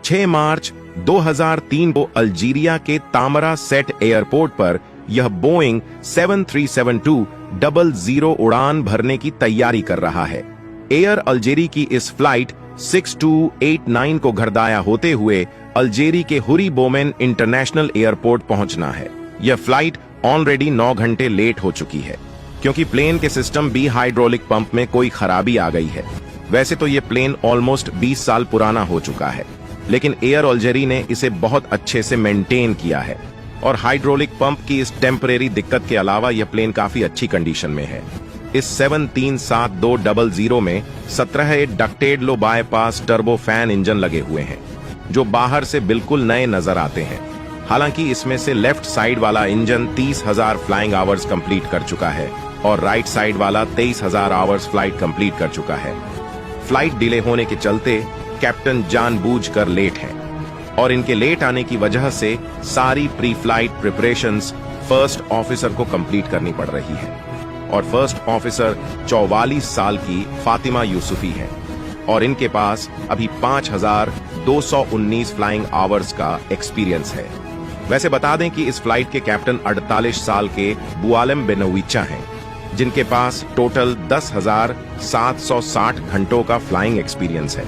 6 मार्च 2003 को अल्जीरिया के तामरा set airport पर यह बोइंग 7372-00 उड़ान भरने की तैयारी कर रहा है। एयर अल्जेरी की इस फ्लाइट 6289 को घरदाया होते हुए अल्जेरी के हुरी बोमेन इंटरनेशनल एयरपोर्ट पहुंचना है। यह फ्लाइट ऑलरेडी 9 घंटे लेट हो चुकी है क्योंकि प्लेन के सिस्टम बी हाइड्रोलिक पंप में कोई खराबी आ गई है। वैसे तो यह प्लेन ऑलमोस्ट 20 साल पुराना हो चुका है, लेकिन एयर अल्जेरी ने इसे बहुत अच्छे से मेंटेन किया है और हाइड्रोलिक पंप की इस टेम्परेरी दिक्कत के अलावा यह प्लेन काफी अच्छी कंडीशन में है। इस 7372-00 में 17 डक्टेड लो बायपास टर्बो फैन इंजन लगे हुए हैं जो बाहर से बिल्कुल नए नजर आते हैं। हालांकि इसमें से लेफ्ट साइड वाला इंजन 30,000 फ्लाइंग आवर्स कंप्लीट कर चुका है और राइट साइड वाला 23,000 आवर्स फ्लाइट कंप्लीट कर चुका है। फ्लाइट डिले होने के चलते कैप्टन जानबूझकर लेट हैं और इनके लेट आने की वजह से सारी pre flight preparations first officer को कंप्लीट करनी पड़ रही है और फर्स्ट ऑफिसर 44 साल की फातिमा यूसुफी है और इनके पास अभी 5,219 फ्लाइंग आवर्स का एक्सपीरियंस है। वैसे बता दें कि इस फ्लाइट के कैप्टन 48 साल के बुआलम बेनोविचा हैं जिनके पास टोटल 10,760 घंटों का फ्लाइंग एक्सपीरियंस है।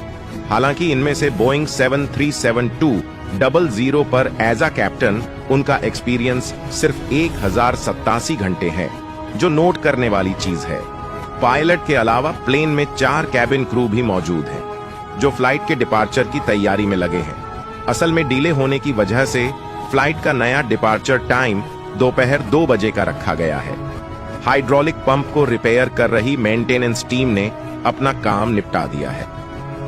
हालांकि इनमें से बोइंग 7372-00 पर एज अ कैप्टन उनका एक्सपीरियंस सिर्फ 1,087 घंटे है, जो नोट करने वाली चीज है। पायलट के अलावा प्लेन में 4 कैबिन क्रू भी मौजूद हैं, जो फ्लाइट के डिपार्चर की तैयारी में लगे हैं। असल में डिले होने की वजह से फ्लाइट का नया डिपार्चर टाइम दोपहर 2 बजे का रखा गया है। हाइड्रोलिक पंप को रिपेयर कर रही मेंटेनेंस टीम ने अपना काम निपटा दिया है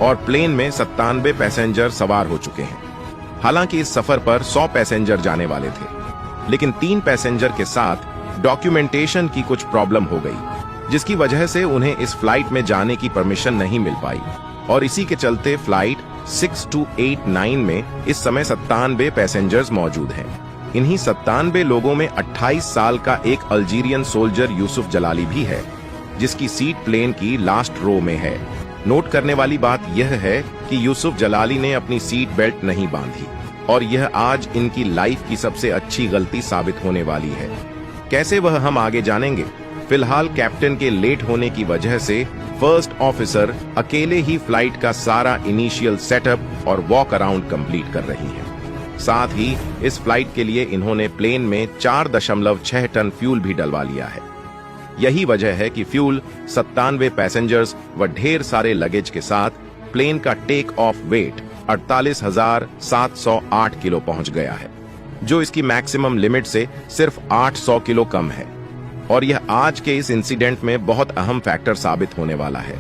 और प्लेन में 97 पैसेंजर सवार हो चुके हैं। हालांकि इस सफर पर 100 पैसेंजर जाने वाले थे, लेकिन 3 पैसेंजर के साथ डॉक्यूमेंटेशन की कुछ प्रॉब्लम हो गई, जिसकी वजह से उन्हें इस फ्लाइट में जाने की परमिशन नहीं मिल पाई और इसी के चलते फ्लाइट 6289 में इस समय 97 पैसेंजर्स मौजूद हैं। इन्हीं 97 लोगों में 28 साल का एक अल्जीरियन सोल्जर यूसुफ जलाली भी है, जिसकी सीट प्लेन की लास्ट रो में है। नोट करने वाली बात यह है कि यूसुफ जलाली ने अपनी सीट बेल्ट नहीं बांधी और यह आज इनकी लाइफ की सबसे अच्छी गलती साबित होने वाली है। कैसे वह हम आगे जानेंगे। फिलहाल कैप्टन के लेट होने की वजह से फर्स्ट ऑफिसर अकेले ही फ्लाइट का सारा इनिशियल सेटअप और वॉक अराउंड कंप्लीट कर रही हैं। साथ ही इस फ्लाइट के लिए इन्होंने प्लेन में 4.6 टन फ्यूल भी डलवा लिया है। यही वजह है कि फ्यूल 97 पैसेंजर्स व ढेर सारे लगेज के साथ प्लेन का टेक ऑफ वेट 48,708 किलो पहुंच गया है, जो इसकी मैक्सिमम लिमिट से सिर्फ 800 किलो कम है और यह आज के इस इंसिडेंट में बहुत अहम फैक्टर साबित होने वाला है।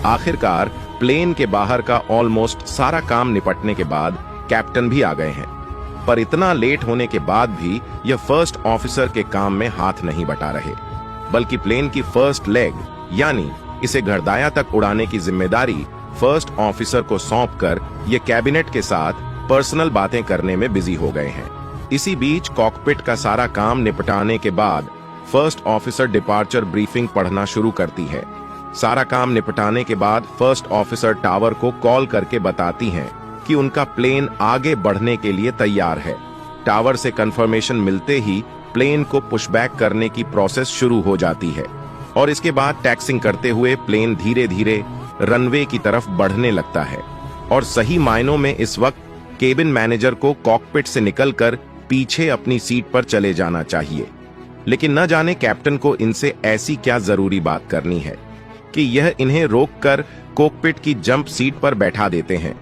आखिरकार प्लेन के बाहर का ऑलमोस्ट सारा काम निपटने के बाद कैप्टन भी आ गए हैं, पर इतना लेट होने के बाद भी यह फर्स्ट ऑफिसर के काम में हाथ नहीं बटा रहे, बल्कि प्लेन की फर्स्ट लेग यानी इसे घरदाया तक उड़ाने की जिम्मेदारी फर्स्ट ऑफिसर को सौंपकर ये कैबिनेट के साथ पर्सनल बातें करने में बिजी हो गए हैं। इसी बीच कॉकपिट का सारा काम निपटाने के बाद फर्स्ट ऑफिसर डिपार्चर ब्रीफिंग पढ़ना शुरू करती है। सारा काम निपटाने के बाद फर्स्ट ऑफिसर टावर को कॉल करके बताती हैं कि उनका प्लेन आगे बढ़ने के लिए तैयार है। टावर से कंफर्मेशन मिलते ही प्लेन को पुशबैक करने की प्रोसेस शुरू हो जाती है और इसके बाद टैक्सिंग करते हुए प्लेन धीरे धीरे रनवे की तरफ बढ़ने लगता है और सही मायनों में इस वक्त केबिन मैनेजर को कॉकपिट से निकलकर पीछे अपनी सीट पर चले जाना चाहिए, लेकिन न जाने कैप्टन को इनसे ऐसी क्या जरूरी बात करनी है कि यह इन्हें रोककर कॉकपिट की जंप सीट पर बैठा देते हैं।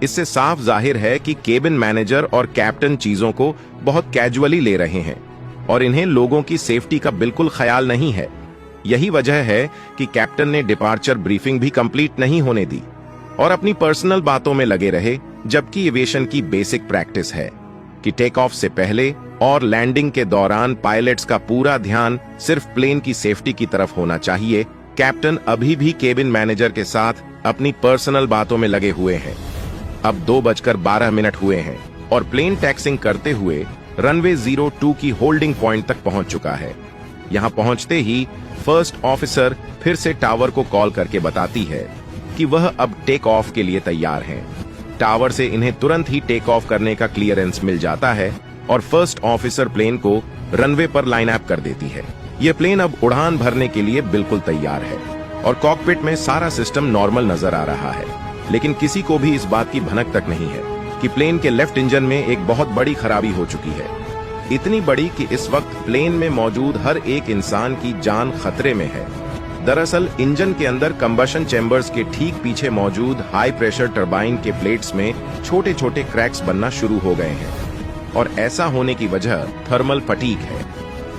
इससे साफ जाहिर है कि केबिन मैनेजर और कैप्टन चीजों को बहुत कैजुअली ले रहे हैं और इन्हें लोगों की सेफ्टी का बिल्कुल ख्याल नहीं है। यही वजह है कि कैप्टन ने डिपार्चर ब्रीफिंग भी कंप्लीट नहीं होने दी और अपनी पर्सनल बातों में लगे रहे, जबकि एविएशन की बेसिक प्रैक्टिस है कि टेक ऑफ से पहले और लैंडिंग के दौरान पायलट्स का पूरा ध्यान सिर्फ प्लेन की सेफ्टी की तरफ होना चाहिए। कैप्टन अभी भी केबिन मैनेजर के साथ अपनी पर्सनल बातों में लगे हुए हैं। अब 2:12 हुए हैं और प्लेन टैक्सिंग करते हुए रनवे 02 की होल्डिंग पॉइंट तक पहुंच चुका है। यहां पहुंचते ही फर्स्ट ऑफिसर फिर से टावर को कॉल करके बताती है कि वह अब टेक ऑफ के लिए तैयार हैं। टावर से इन्हें तुरंत ही टेक ऑफ करने का क्लियरेंस मिल जाता है और फर्स्ट ऑफिसर प्लेन को रनवे पर लाइन अप कर देती है। यह प्लेन अब उड़ान भरने के लिए बिल्कुल तैयार है और कॉकपिट में सारा सिस्टम नॉर्मल नजर आ रहा है, लेकिन किसी को भी इस बात की भनक तक नहीं है कि प्लेन के लेफ्ट इंजन में एक बहुत बड़ी खराबी हो चुकी है। इतनी बड़ी कि इस वक्त प्लेन में मौजूद हर एक इंसान की जान खतरे में है। दरअसल इंजन के अंदर कंबशन चैम्बर्स के ठीक पीछे मौजूद हाई प्रेशर टरबाइन के प्लेट्स में छोटे छोटे क्रैक्स बनना शुरू हो गए हैं और ऐसा होने की वजह थर्मल फटीग है।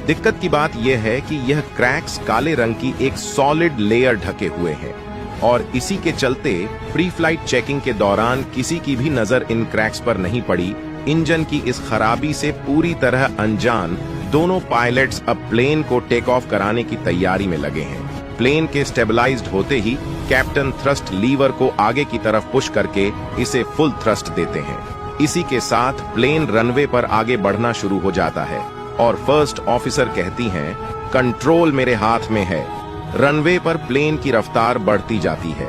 दिक्कत की बात यह है कि यह क्रैक्स काले रंग की एक सॉलिड लेयर ढके हुए हैं और इसी के चलते प्री फ्लाइट चेकिंग के दौरान किसी की भी नजर इन क्रैक्स पर नहीं पड़ी। इंजन की इस खराबी से पूरी तरह अनजान दोनों पायलट्स अब प्लेन को टेक ऑफ कराने की तैयारी में लगे हैं। प्लेन के स्टेबलाइज्ड होते ही कैप्टन थ्रस्ट लीवर को आगे की तरफ पुश करके इसे फुल थ्रस्ट देते हैं। इसी के साथ प्लेन रनवे पर आगे बढ़ना शुरू हो जाता है और फर्स्ट ऑफिसर कहती हैं, कंट्रोल मेरे हाथ में है। रनवे पर प्लेन की रफ्तार बढ़ती जाती है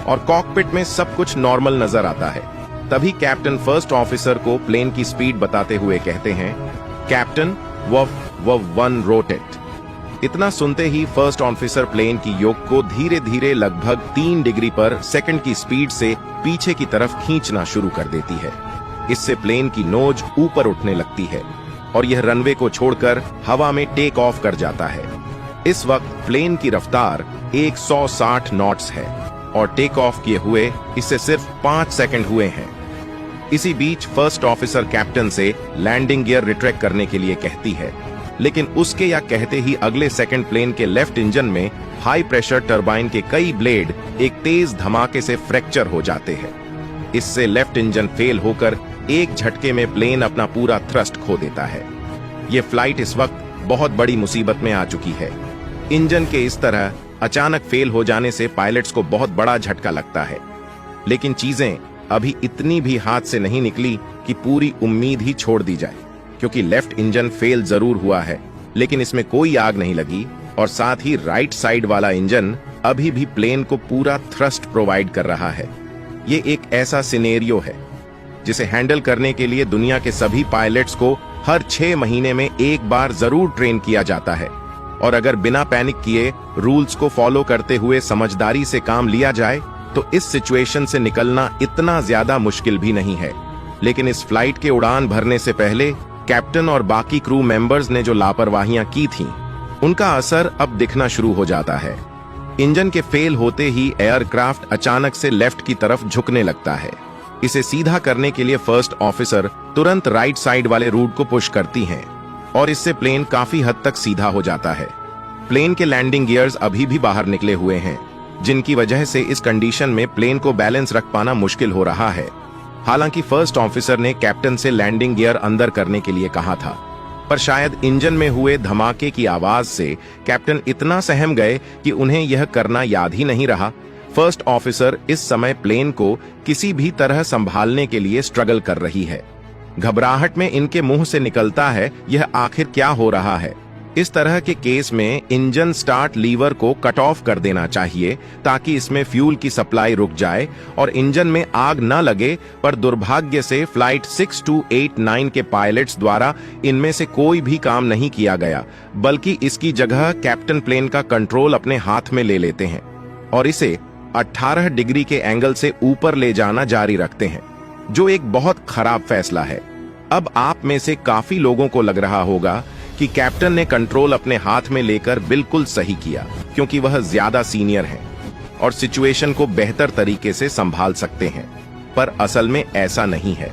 और कॉकपिट में सब कुछ नॉर्मल नजर आता है। तभी कैप्टन फर्स्ट ऑफिसर को प्लेन की स्पीड बताते हुए कहते हैं, कैप्टन वव 1 रोटेट। इतना सुनते ही फर्स्ट ऑफिसर प्लेन की योक को धीरे धीरे लगभग 3 डिग्री पर सेकंड की स्पीड से पीछे की तरफ खींचना शुरू कर देती है। इससे प्लेन की नोज ऊपर उठने लगती है और यह रनवे को छोड़कर हवा में टेक ऑफ कर जाता है। इस वक्त प्लेन की रफ्तार 160 नॉट्स है और टेक ऑफ किए हुए इसे सिर्फ 5 सेकंड हुए हैं। इसी बीच फर्स्ट ऑफिसर कैप्टन से लैंडिंग गियर रिट्रैक्ट करने के लिए कहती है, लेकिन उसके या कहते ही अगले सेकंड प्लेन के लेफ्ट इंजन में हाई प्रेशर टरबाइन के कई ब्लेड एक तेज धमाके से फ्रैक्चर हो जाते हैं। इससे लेफ्ट इंजन फेल होकर एक झटके में प्लेन अपना पूरा थ्रस्ट खो देता है। यह फ्लाइट इस वक्त बहुत बड़ी मुसीबत में आ चुकी है। इंजन के इस तरह अचानक फेल हो जाने से पायलट्स को बहुत बड़ा झटका लगता है, लेकिन चीजें अभी इतनी भी हाथ से नहीं निकली कि पूरी उम्मीद ही छोड़ दी जाए, क्योंकि लेफ्ट इंजन फेल जरूर हुआ है लेकिन इसमें कोई आग नहीं लगी और साथ ही राइट साइड वाला इंजन अभी भी प्लेन को पूरा थ्रस्ट प्रोवाइड कर रहा है। ये एक ऐसा सिनेरियो है जिसे हैंडल करने के लिए दुनिया के सभी पायलट्स को हर 6 महीने में एक बार जरूर ट्रेन किया जाता है और अगर बिना पैनिक किए रूल्स को फॉलो करते हुए समझदारी से काम लिया जाए तो इस सिचुएशन से निकलना इतना ज्यादा मुश्किल भी नहीं है। लेकिन इस फ्लाइट के उड़ान भरने से पहले कैप्टन और बाकी क्रू मेंबर्स ने जो लापरवाहियां की थीं, उनका असर अब दिखना शुरू हो जाता है। इंजन के फेल होते ही एयरक्राफ्ट अचानक से लेफ्ट की तरफ झुकने लगता है। इसे सीधा करने के लिए फर्स्ट ऑफिसर तुरंत राइट साइड वाले रूट को पुश करती हैं और इससे प्लेन काफी हद तक सीधा हो जाता है। प्लेन के लैंडिंग गियर्स अभी भी बाहर निकले हुए हैं, जिनकी वजह से इस कंडीशन में प्लेन को बैलेंस रख पाना मुश्किल हो रहा है। हालांकि फर्स्ट ऑफिसर ने कैप्टन से लैंडिंग गियर अंदर करने के लिए कहा था, पर शायद इंजन में हुए धमाके की आवाज से कैप्टन इतना सहम गए कि उन्हें यह करना याद ही नहीं रहा। फर्स्ट ऑफिसर इस समय प्लेन को किसी भी तरह संभालने के लिए स्ट्रगल कर रही है। घबराहट में इनके मुंह से निकलता है, यह आखिर क्या हो रहा है। इस तरह के केस में इंजन स्टार्ट लीवर को कट ऑफ कर देना चाहिए ताकि इसमें फ्यूल की सप्लाई रुक जाए और इंजन में आग न लगे, पर दुर्भाग्य से फ्लाइट 6289 के पायलट्स द्वारा इनमें से कोई भी काम नहीं किया गया, बल्कि इसकी जगह कैप्टन प्लेन का कंट्रोल अपने हाथ में ले लेते हैं और इसे 18 डिग्री के एंगल से ऊपर ले जाना जारी रखते हैं, जो एक बहुत खराब फैसला है। अब आप में से काफी लोगों को लग रहा होगा कि कैप्टन ने कंट्रोल अपने हाथ में लेकर बिल्कुल सही किया, क्योंकि वह ज्यादा सीनियर हैं और सिचुएशन को बेहतर तरीके से संभाल सकते हैं, पर असल में ऐसा नहीं है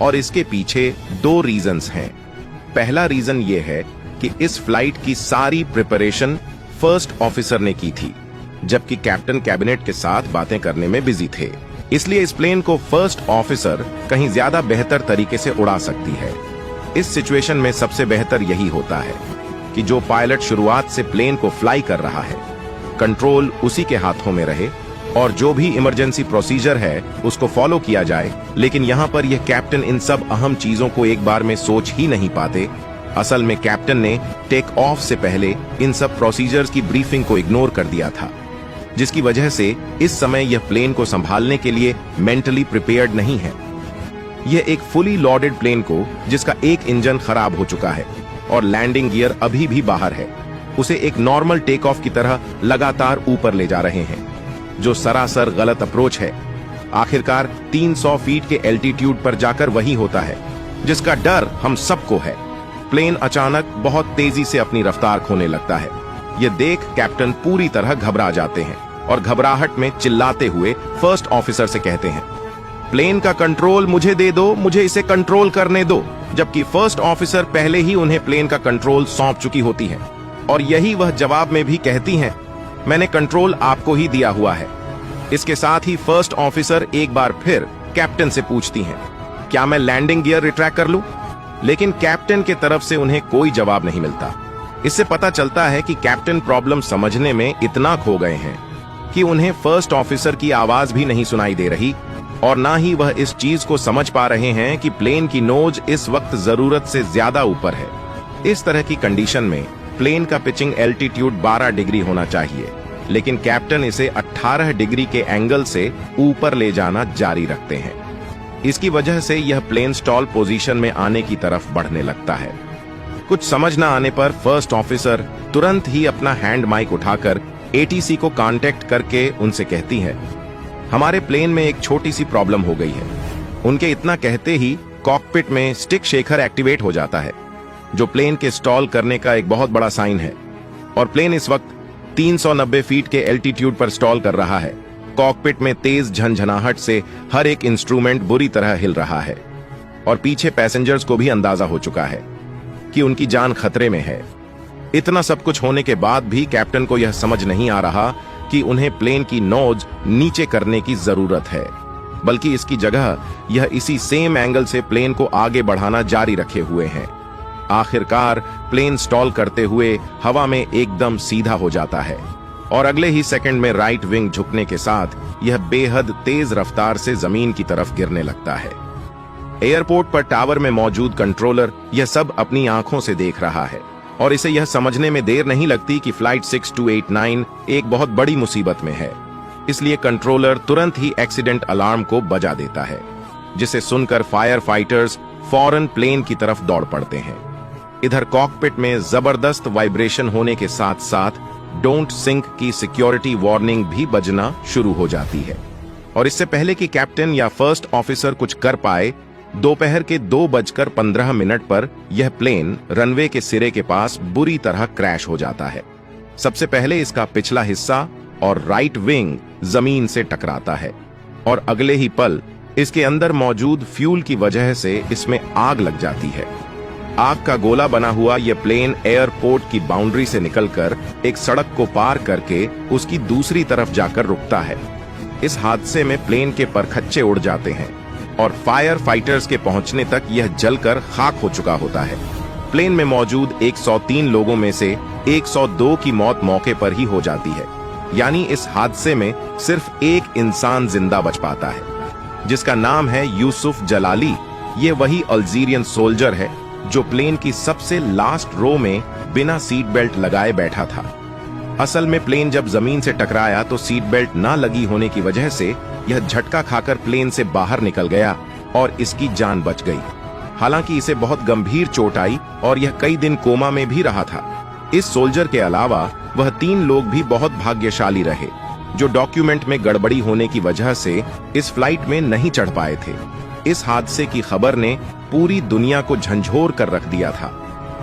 और इसके पीछे 2 रीजंस हैं। पहला रीजन यह है कि इस फ्लाइट की सारी प्रिपरेशन फर्स्ट ऑफिसर ने की थी, जबकि कैप्टन कैबिनेट के साथ बातें करने में बिजी थे। इसलिए इस प्लेन को फर्स्ट ऑफिसर कहीं ज्यादा बेहतर तरीके से उड़ा सकती है। इस सिचुएशन में सबसे बेहतर यही होता है कि जो पायलट शुरुआत से प्लेन को फ्लाई कर रहा है, कंट्रोल उसी के हाथों में रहे और जो भी इमरजेंसी प्रोसीजर है उसको फॉलो किया जाए। लेकिन यहाँ पर यह कैप्टन इन सब अहम चीजों को एक बार में सोच ही नहीं पाते। असल में कैप्टन ने टेक ऑफ से पहले इन सब प्रोसीजर्स की ब्रीफिंग को इग्नोर कर दिया था। जिसकी वजह से इस समय यह प्लेन को संभालने के लिए मेंटली प्रिपेयर्ड नहीं है। यह एक फुली लोडेड प्लेन को, जिसका एक इंजन खराब हो चुका है और लैंडिंग गियर अभी भी बाहर है, उसे एक नॉर्मल टेक ऑफ की तरह लगातार ऊपर ले जा रहे हैं, जो सरासर गलत अप्रोच है। आखिरकार 300 फीट के एल्टीट्यूड पर जाकर वही होता है जिसका डर हम सबको है। प्लेन अचानक बहुत तेजी से अपनी रफ्तार खोने लगता है। यह देख कैप्टन पूरी तरह घबरा जाते हैं और घबराहट में चिल्लाते हुए फर्स्ट ऑफिसर से कहते हैं, प्लेन का कंट्रोल मुझे दे दो, मुझे इसे कंट्रोल करने दो। जबकि फर्स्ट ऑफिसर पहले ही उन्हें प्लेन का कंट्रोल सौंप चुकी होती है और यही वह जवाब में भी कहती हैं, मैंने कंट्रोल आपको ही दिया हुआ है। इसके साथ ही फर्स्ट ऑफिसर एक बार फिर कैप्टन से पूछती हैं, क्या मैं लैंडिंग गियर रिट्रैक्ट कर लूं? लेकिन कैप्टन के तरफ से उन्हें कोई जवाब नहीं मिलता। इससे पता चलता है कि कैप्टन प्रॉब्लम समझने में इतना खो गए हैं कि उन्हें फर्स्ट ऑफिसर की आवाज भी नहीं सुनाई दे रही और ना ही वह इस चीज को समझ पा रहे हैं कि प्लेन की नोज इस वक्त जरूरत से ज्यादा ऊपर है। इस तरह की कंडीशन में प्लेन का पिचिंग एल्टीट्यूड 12 डिग्री होना चाहिए, लेकिन कैप्टन इसे 18 डिग्री के एंगल से ऊपर ले जाना जारी रखते हैं। इसकी वजह से यह प्लेन स्टॉल पोजीशन में आने की तरफ बढ़ने लगता है। कुछ समझ न आने पर फर्स्ट ऑफिसर तुरंत ही अपना हैंड माइक उठाकर एटीसी को कांटेक्ट करके उनसे कहती है, हमारे प्लेन में एक छोटी सी प्रॉब्लम हो गई है। उनके इतना कहते ही कॉकपिट में स्टिक शेकर एक्टिवेट हो जाता है, जो प्लेन के स्टॉल करने का एक बहुत बड़ा साइन है। और प्लेन इस वक्त 390 फीट के एल्टीट्यूड पर स्टॉल कर रहा है। कॉकपिट में तेज झनझनाहट से हर एक इंस्ट्रूमेंट बुरी तरह हिल रहा है और पीछे पैसेंजर्स को भी अंदाजा हो चुका है कि उनकी जान खतरे में है। इतना सब कुछ होने के बाद भी कैप्टन को यह समझ नहीं आ रहा कि उन्हें प्लेन की नोज नीचे करने की जरूरत है, बल्कि इसकी जगह यह इसी सेम एंगल से प्लेन को आगे बढ़ाना जारी रखे हुए हैं। आखिरकार प्लेन स्टॉल करते हुए हवा में एकदम सीधा हो जाता है और अगले ही सेकंड में राइट विंग झुकने के साथ यह बेहद तेज रफ्तार से जमीन की तरफ गिरने लगता है। एयरपोर्ट पर टावर में मौजूद कंट्रोलर यह सब अपनी आंखों से देख रहा है और इसे यह समझने में देर नहीं लगती कि फ्लाइट 6289 एक बहुत बड़ी मुसीबत में है। इसलिए कंट्रोलर तुरंत ही एक्सीडेंट अलार्म को बजा देता है, जिसे सुनकर फायर फाइटर्स फौरन प्लेन की तरफ दौड़ पड़ते हैं। इधर कॉकपिट में जबरदस्त वाइब्रेशन होने के साथ साथ डोंट सिंक की सिक्योरिटी वार्निंग भी बजना शुरू हो जाती है और इससे पहले कि कैप्टन या फर्स्ट ऑफिसर कुछ कर पाए, दोपहर के 2:15 पर यह प्लेन रनवे के सिरे के पास बुरी तरह क्रैश हो जाता है। सबसे पहले इसका पिछला हिस्सा और राइट विंग जमीन से टकराता है और अगले ही पल इसके अंदर मौजूद फ्यूल की वजह से इसमें आग लग जाती है। आग का गोला बना हुआ यह प्लेन एयरपोर्ट की बाउंड्री से निकलकर एक सड़क को पार करके उसकी दूसरी तरफ जाकर रुकता है। इस हादसे में प्लेन के परखच्चे उड़ जाते हैं और फायर फाइटर्स के पहुंचने तक यह जलकर खाक हो चुका होता है। प्लेन में मौजूद 103 लोगों में से 102 की मौत मौके पर ही हो जाती है, यानी इस हादसे में सिर्फ एक इंसान जिंदा बच पाता है, जिसका नाम है यूसुफ जलाली। ये वही अल्जीरियन सोल्जर है जो प्लेन की सबसे लास्ट रो में बिना सीट बेल्ट लगाए बैठा था। असल में प्लेन जब जमीन से टकराया तो सीट बेल्ट ना लगी होने की वजह से यह झटका खाकर प्लेन से बाहर निकल गया और इसकी जान बच गई। हालांकि इसे बहुत गंभीर चोट आई और यह कई दिन कोमा में भी रहा था। इस सोल्जर के अलावा वह 3 लोग भी बहुत भाग्यशाली रहे जो डॉक्यूमेंट में गड़बड़ी होने की वजह से इस फ्लाइट में नहीं चढ़ पाए थे। इस हादसे की खबर ने पूरी दुनिया को झंझोर कर रख दिया था,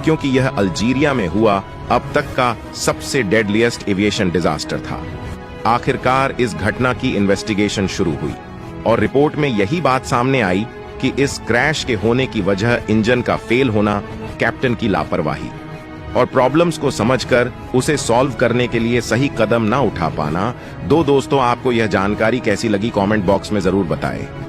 क्योंकि यह अल्जीरिया में हुआ अब तक का सबसे डेडलिएस्ट एविएशन डिजास्टर था। आखिरकार इस घटना की इन्वेस्टिगेशन शुरू हुई और रिपोर्ट में यही बात सामने आई कि इस क्रैश के होने की वजह इंजन का फेल होना, कैप्टन की लापरवाही और प्रॉब्लम्स को समझकर उसे सॉल्व करने के लिए सही कदम ना उठा पाना। दोस्तों, आपको यह जानकारी कैसी लगी कमेंट बॉक्स में जरूर बताएं।